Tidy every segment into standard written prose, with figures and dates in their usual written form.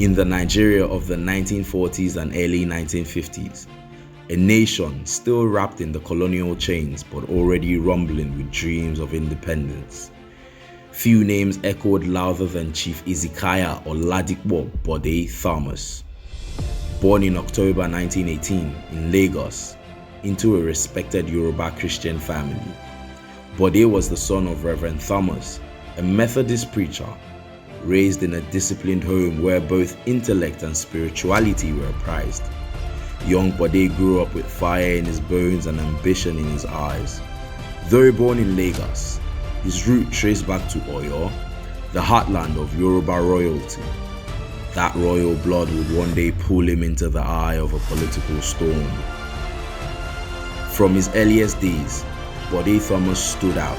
In the Nigeria of the 1940s and early 1950s, a nation still wrapped in the colonial chains but already rumbling with dreams of independence. Few names echoed louder than Chief Ezekiah Oladipo Bode Thomas. Born in October 1918 in Lagos into a respected Yoruba Christian family, Bode was the son of Reverend Thomas, a Methodist preacher, raised in a disciplined home where both intellect and spirituality were prized. Young Bode grew up with fire in his bones and ambition in his eyes. Though born in Lagos, his root traced back to Oyo, the heartland of Yoruba royalty. That royal blood would one day pull him into the eye of a political storm. From his earliest days, Bode Thomas stood out.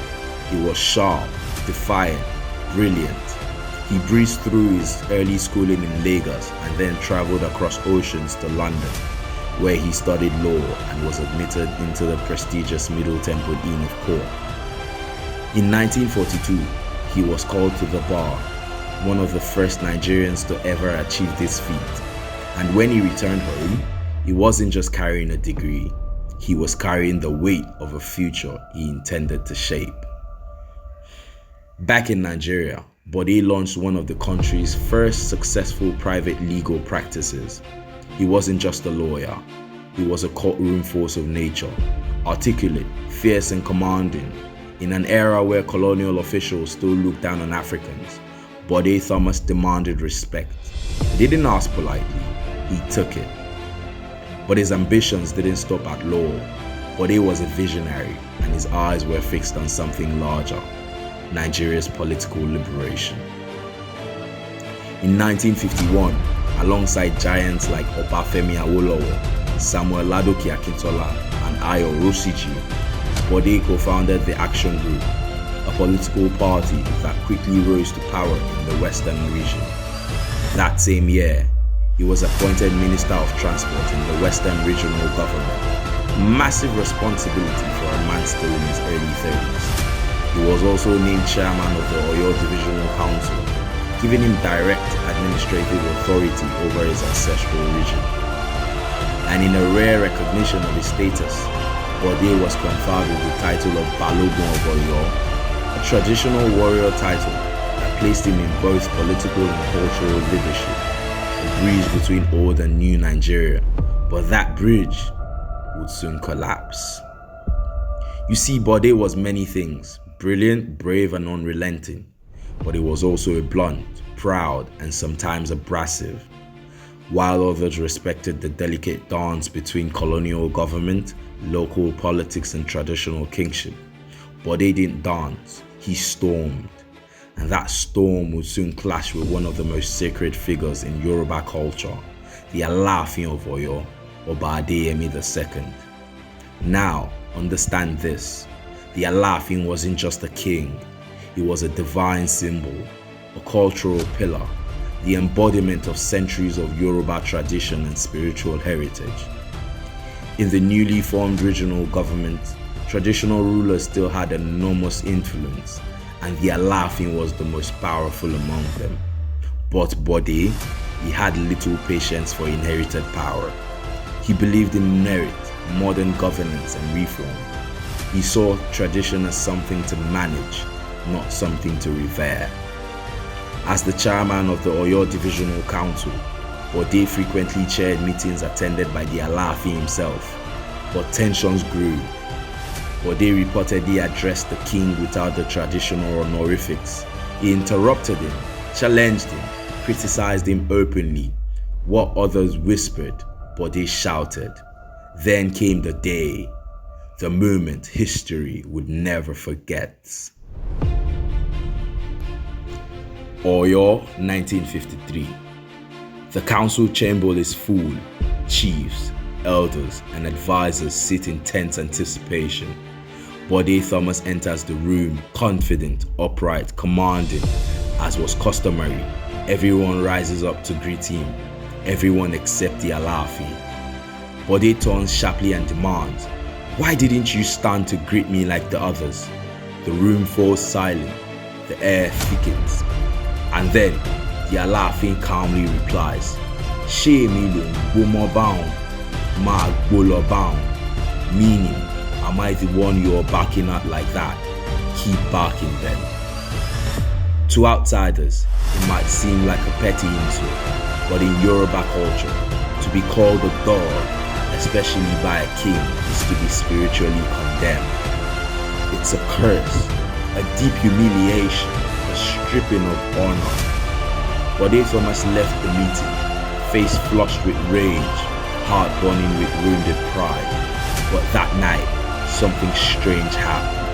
He was sharp, defiant, brilliant. He breezed through his early schooling in Lagos and then traveled across oceans to London, where he studied law and was admitted into the prestigious Middle Temple Inn of Court. In 1942, he was called to the bar, one of the first Nigerians to ever achieve this feat. And when he returned home, he wasn't just carrying a degree, he was carrying the weight of a future he intended to shape. Back in Nigeria, Bode launched one of the country's first successful private legal practices. He wasn't just a lawyer, he was a courtroom force of nature, articulate, fierce and commanding. In an era where colonial officials still looked down on Africans, Bode Thomas demanded respect. He didn't ask politely, he took it. But his ambitions didn't stop at law. Bode was a visionary and his eyes were fixed on something larger: Nigeria's political liberation. In 1951, alongside giants like Obafemi Awolowo, Samuel Ladoke Akintola, and Ayo Rosiji, Bode co-founded the Action Group, a political party that quickly rose to power in the Western region. That same year, he was appointed Minister of Transport in the Western Regional Government, massive responsibility for a man still in his early 30s. He was also named chairman of the Oyo Divisional Council, giving him direct administrative authority over his ancestral region. And in a rare recognition of his status, Bode was conferred with the title of Awolowo of Oyo, a traditional warrior title that placed him in both political and cultural leadership, a bridge between old and new Nigeria. But that bridge would soon collapse. You see, Bode was many things: brilliant, brave, and unrelenting. But he was also a blunt, proud, and sometimes abrasive. While others respected the delicate dance between colonial government, local politics, and traditional kingship, Bode didn't dance, he stormed. And that storm would soon clash with one of the most sacred figures in Yoruba culture, the Alaafin of Oyo, Oba Adeyemi II. Now, understand this: the Alaafin wasn't just a king, he was a divine symbol, a cultural pillar, the embodiment of centuries of Yoruba tradition and spiritual heritage. In the newly formed regional government, traditional rulers still had enormous influence, and the Alaafin was the most powerful among them. But Bode, he had little patience for inherited power. He believed in merit, modern governance, and reform. He saw tradition as something to manage, not something to revere. As the chairman of the Oyo Divisional Council, Bode frequently chaired meetings attended by the Alaafin himself, but tensions grew. Bode reportedly addressed the king without the traditional honorifics. He interrupted him, challenged him, criticized him openly. What others whispered, Bode shouted. Then came the day, the moment history would never forget. Oyo, 1953. The council chamber is full. Chiefs, elders, and advisors sit in tense anticipation. Bode Thomas enters the room, confident, upright, commanding. As was customary, everyone rises up to greet him. Everyone except the Alaafin. Bode turns sharply and demands, "Why didn't you stand to greet me like the others?" The room falls silent. The air thickens. And then, The Alaafin calmly replies, "Ṣé èmi lò ń gbọ́mọ báun, máa gbó lọ báun," meaning, am I the one you're barking at like that? Keep barking then. To outsiders, it might seem like a petty insult, but in Yoruba culture, to be called a dog, especially by a king, is to be spiritually condemned. It's a curse, a deep humiliation, a stripping of honor. Bode Thomas left the meeting, face flushed with rage, heart burning with wounded pride. But that night, something strange happened.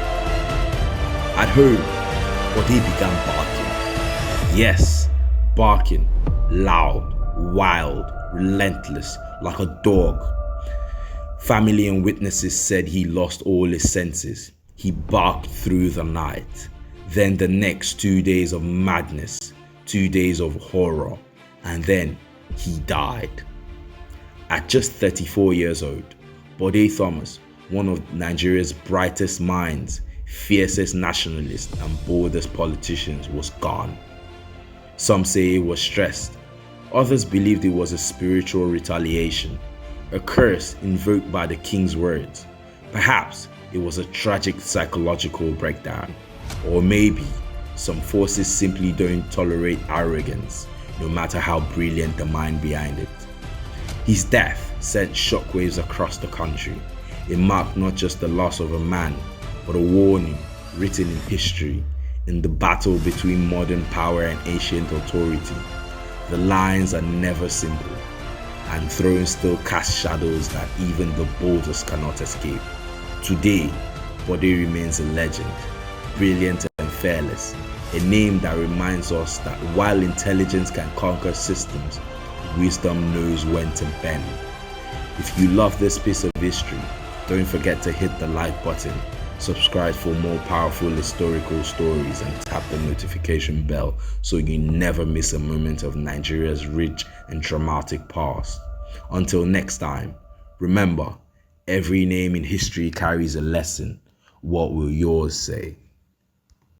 At home, Bode began barking. Yes, barking, loud, wild, relentless, like a dog. Family and witnesses said he lost all his senses. He barked through the night. Then the next 2 days of madness, 2 days of horror, and then he died. At just 34 years old, Bode Thomas, one of Nigeria's brightest minds, fiercest nationalists and boldest politicians, was gone. Some say he was stressed. Others believed it was a spiritual retaliation, a curse invoked by the king's words. Perhaps it was a tragic psychological breakdown. Or maybe some forces simply don't tolerate arrogance, no matter how brilliant the mind behind it. His death sent shockwaves across the country. It marked not just the loss of a man, but a warning written in history. In the battle between modern power and ancient authority, the lines are never simple, and thrones still cast shadows that even the boldest cannot escape. Today, Bode remains a legend, brilliant and fearless, a name that reminds us that while intelligence can conquer systems, wisdom knows when to bend. If you love this piece of history, don't forget to hit the like button, subscribe for more powerful historical stories, and tap the notification bell so you never miss a moment of Nigeria's rich and traumatic past. Until next time, remember, every name in history carries a lesson. What will yours say?